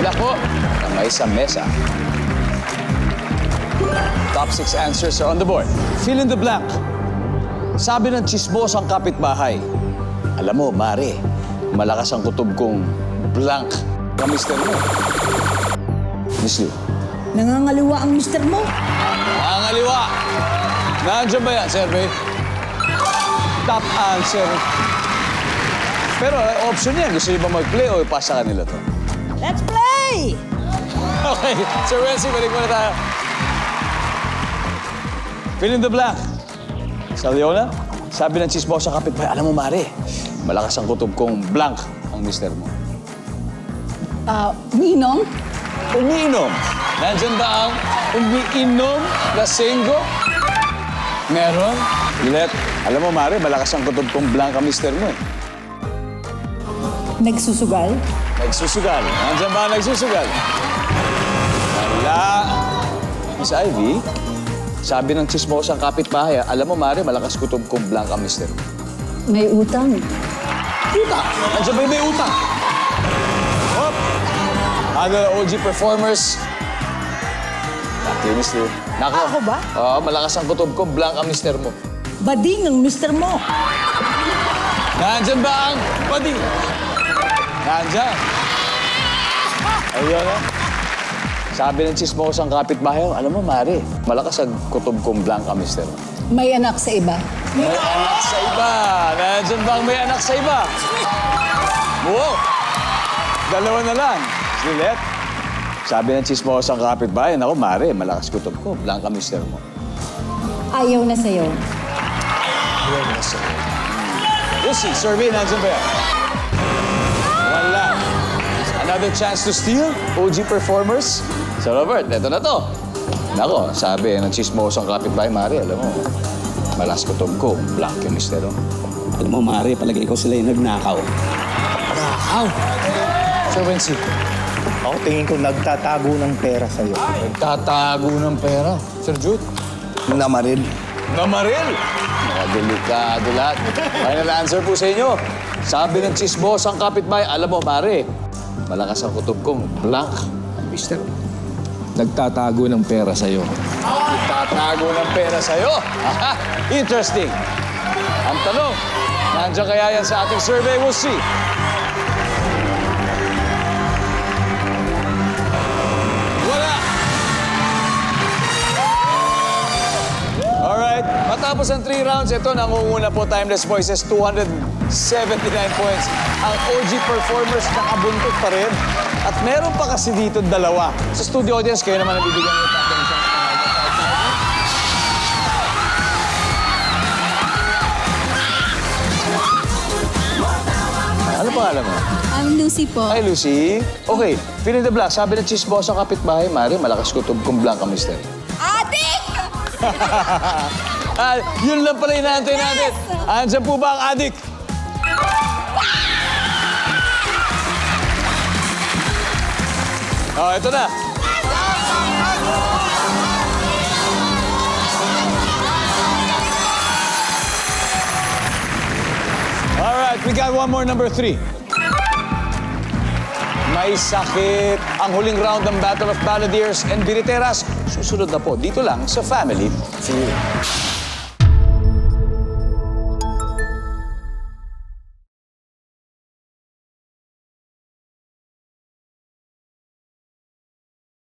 Good luck po. Kamay sa mesa. Top 6 answers are on the board. Fill in the blank. Sabi ng chismosang kapitbahay, alam mo, Mare, malakas ang kutob kong blank na mister mo. Miss Lou. Nangangaliwa ang mister mo. Nangangaliwa. Nandiyan ba yan, survey? Top answer. Pero option yan. Gusto niyo ba mag-play o ipasa kanila to? Let's play! Okay, Sir Wency, balik muna tayo. Fill in the blank. Sa Leona, sabi ng chismosa kapitbahay, alam mo, Mare, malakas ang kutob kong blank ang mister mo. Ninong? Umiinom. Nandyan ba ang umiinom na singgo? Meron? Let. Alam mo, Mare, malakas ang kutob kong blank ang mister mo. Nagsusugal? Nagsusugal. Nandyan ba ang nagsusugal? Wala. Miss Ivy, sabi ng chismosang kapitbahay, alam mo, Mare, malakas kutob kong blank ang mister mo. May utang. Utang! Nandiyan ba yung may utang? Hop! Other OG performers. Back to you, Miss Lou. Nako. Ako ba? Oo, malakas ang kutob ko, blank ang mister mo. Bading ang mister mo. Nandiyan ba ang bading? Nandiyan. Ayun na. Sabi ng chismosang kapitbahay, alam mo, Mare, malakas ang kutob kong blank ang mister mo. May anak sa iba. May anak sa iba. Nandiyan ba ang may anak sa iba? Wow! Dalawa na lang. Juliet, sabi ng chismosang kapitbahay, ako, Mare, malakas kutob ko, blank ang mister mo. Ayaw na sa'yo. Ayaw na sa'yo. Lucy, survey, nandiyan ba yan? Wala. Another chance to steal? OG performers? So, Robert, eto na to. Nako, sabi ng chismosang kapitbahay, Mare, alam mo, malakas kutob ko, blank yung mister mo. Alam mo, Mare, palagay ko sila yung nagnakaw. Nakaw! Sir Wency, Ako tingin ko nagtatago ng pera sa'yo. nagtatago ng pera. Sir Jude? Namaril. Namaril! Mga delikado lahat. Final answer po sa inyo. Sabi ng chismosang kapitbahay, alam mo, Mare, malakas ang kutob kong blank ang mister mo. Nagtatago ng pera sa'yo. Tatago ng pera sa'yo. Aha, interesting. Ang tanong, nandiyan kaya yan sa ating survey? We'll see. Wala. Alright, matapos ang 3 rounds, ito nangunguna po Timeless Voices, 279 points. Ang OG performers nakabuntot pa rin. At meron pa kasi dito dalawa. Sa studio audience, kayo naman nabibigyan ng attention. Ano pangalan mo? I'm Lucy po. Hi, Lucy. Okay, fill in the blank. Sabi ng chismosa kapitbahay, Mare, malakas kutob kong blank ang mister. Adik! Yun lang pala inaantay natin. Andiyan po ba ang adik? Oh, ito na. All right, we got one more, number 3. May sakit ang huling round ng Battle of Balladeers and Biriteras. Susunod na po, dito lang sa Family Feud.